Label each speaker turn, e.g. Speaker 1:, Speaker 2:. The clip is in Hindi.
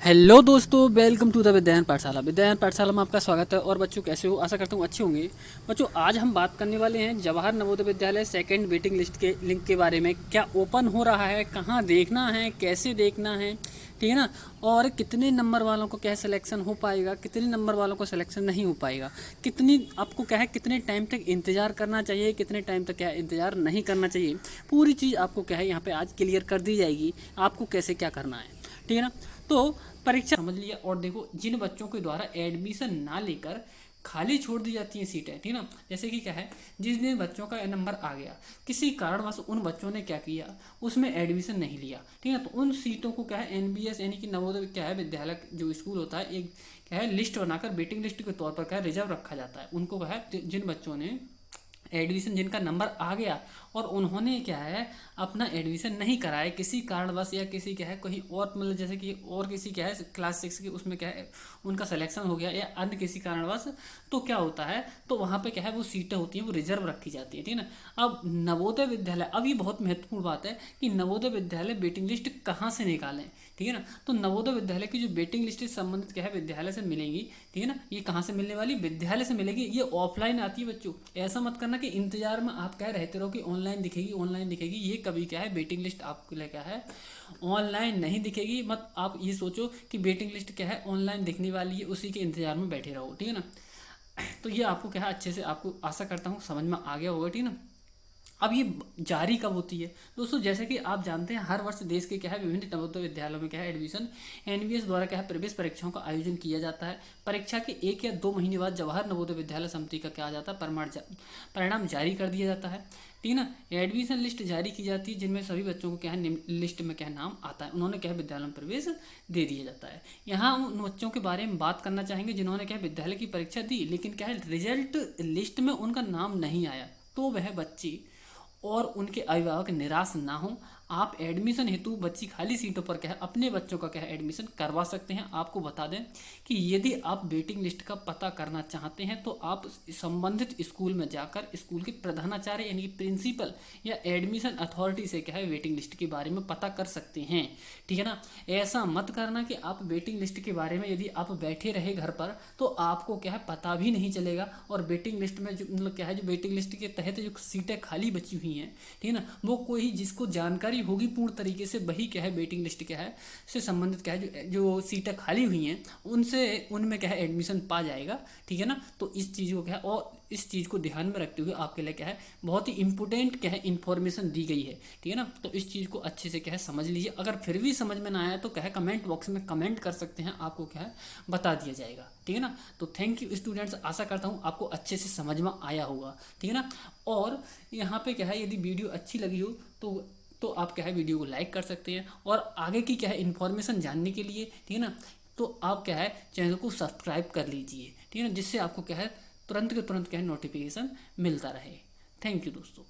Speaker 1: हेलो दोस्तों, वेलकम टू द विद्यायन पाठशाला। विद्यायन पाठशाला में आपका स्वागत है। और बच्चों कैसे हो? आशा करता हूँ अच्छे होंगे। बच्चों आज हम बात करने वाले हैं Jawahar Navodaya Vidyalaya second waiting list के लिंक के बारे में। क्या ओपन हो रहा है, कहाँ देखना है, कैसे देखना है, ठीक है ना। और कितने नंबर वालों को क्या सिलेक्शन हो पाएगा, कितने नंबर वालों को सिलेक्शन नहीं हो पाएगा, कितनी आपको क्या है, कितने टाइम तक इंतज़ार करना चाहिए, कितने टाइम तक क्या है इंतज़ार नहीं करना चाहिए, पूरी चीज़ आपको क्या है यहाँ पे आज क्लियर कर दी जाएगी। आपको कैसे क्या करना है, ठीक है ना। तो परीक्षा समझ लिया। और देखो, जिन बच्चों के द्वारा एडमिशन ना लेकर खाली छोड़ दी जाती हैं सीटें, ठीक है ना। जैसे कि क्या है, जिस दिन बच्चों का नंबर आ गया, किसी कारणवश उन बच्चों ने क्या किया, उसमें एडमिशन नहीं लिया, ठीक है, तो उन सीटों को क्या है एनबीएस यानी कि नवोदय क्या है विद्यालय जो स्कूल होता है, एक क्या है लिस्ट बनाकर वेटिंग लिस्ट के तौर पर क्या है रिजर्व रखा जाता है। उनको क्या है जिन बच्चों ने एडमिशन, जिनका नंबर आ गया और उन्होंने क्या है अपना एडमिशन नहीं कराया किसी कारणवश, या किसी क्या है कहीं और मतलब जैसे कि और किसी क्या है क्लास 6 की उसमें क्या है उनका सिलेक्शन हो गया या अन्य किसी कारणवश, तो क्या होता है, तो वहाँ पे क्या है वो सीटें होती हैं वो रिजर्व रखी जाती है, ठीक है ना। अब नवोदय विद्यालय, अब ये बहुत महत्वपूर्ण बात है कि नवोदय विद्यालय वेटिंग लिस्ट कहाँ से निकालें, ठीक है ना। तो नवोदय विद्यालय की जो वेटिंग लिस्ट से संबंधित क्या है विद्यालय से मिलेंगी, ठीक है ना। ये कहाँ से मिलने वाली, विद्यालय से मिलेगी। ये ऑफलाइन आती है बच्चों। ऐसा मत करना कि इंतजार में आप क्या रहते रहो कि ऑनलाइन दिखेगी ऑनलाइन दिखेगी। ये कभी क्या है वेटिंग लिस्ट आपके लिए क्या है ऑनलाइन नहीं दिखेगी। मत आप ये सोचो कि वेटिंग लिस्ट क्या है ऑनलाइन दिखने वाली है, उसी के इंतजार में बैठे रहो, ठीक है ना। तो ये आपको क्या है अच्छे से, आपको आशा करता हूँ समझ में आ गया होगा, ठीक है ना। अब ये जारी कब होती है दोस्तों? जैसे कि आप जानते हैं हर वर्ष देश के क्या है विभिन्न नवोदय विद्यालयों में क्या है एडमिशन एनबीएस द्वारा क्या है प्रवेश परीक्षाओं का आयोजन किया जाता है। परीक्षा के 1 या 2 महीने बाद जवाहर नवोदय विद्यालय समिति का क्या आ जाता है परिणाम जारी कर दिया जाता है, ठीक है ना। एडमिशन लिस्ट जारी की जाती है जिनमें सभी बच्चों को क्या है लिस्ट में क्या नाम आता है, उन्होंने क्या है विद्यालय में प्रवेश दे दिया जाता है। यहाँ उन बच्चों के बारे में बात करना चाहेंगे जिन्होंने क्या है विद्यालय की परीक्षा दी लेकिन क्या है रिजल्ट लिस्ट में उनका नाम नहीं आया, तो वह बच्ची और उनके अभिभावक निराश ना हों। आप एडमिशन हेतु बच्ची खाली सीटों पर क्या है अपने बच्चों का क्या है एडमिशन करवा सकते हैं। आपको बता दें कि यदि आप वेटिंग लिस्ट का पता करना चाहते हैं तो आप संबंधित स्कूल में जाकर स्कूल के प्रधानाचार्य यानी कि प्रिंसिपल या एडमिशन अथॉरिटी से क्या है वेटिंग लिस्ट के बारे में पता कर सकते हैं, ठीक है ना। ऐसा मत करना कि आप वेटिंग लिस्ट के बारे में यदि आप बैठे रहे घर पर तो आपको क्या है पता भी नहीं चलेगा। और वेटिंग लिस्ट में जो मतलब क्या है जो वेटिंग लिस्ट के तहत जो सीटें खाली बची हुई हैं, ठीक है ना, वो कोई जिसको जानकारी होगी पूर्ण तरीके से वही क्या है वेटिंग लिस्ट क्या है से संबंधित क्या है जो सीटें खाली हुई हैं उनसे उनमें क्या है एडमिशन पा जाएगा, ठीक है ना। तो इस चीज़ को क्या है और इस चीज़ को ध्यान में रखते हुए आपके लिए क्या है बहुत ही इंपॉर्टेंट क्या है इन्फॉर्मेशन दी गई है, ठीक है ना। तो इस चीज़ को अच्छे से क्या है समझ लीजिए। अगर फिर भी समझ में ना आया तो क्या है कमेंट बॉक्स में कमेंट कर सकते हैं, आपको क्या है बता दिया जाएगा, ठीक है ना। तो थैंक यू स्टूडेंट्स, आशा करता हूँ आपको अच्छे से समझ में आया होगा, ठीक है ना। और यहाँ पे क्या है यदि वीडियो अच्छी लगी हो तो आप क्या है वीडियो को लाइक कर सकते हैं। और आगे की क्या है इन्फॉर्मेशन जानने के लिए, ठीक है ना, तो आप क्या है चैनल को सब्सक्राइब कर लीजिए, ठीक है ना, जिससे आपको क्या है तुरंत के तुरंत क्या है नोटिफिकेशन मिलता रहे। थैंक यू दोस्तों।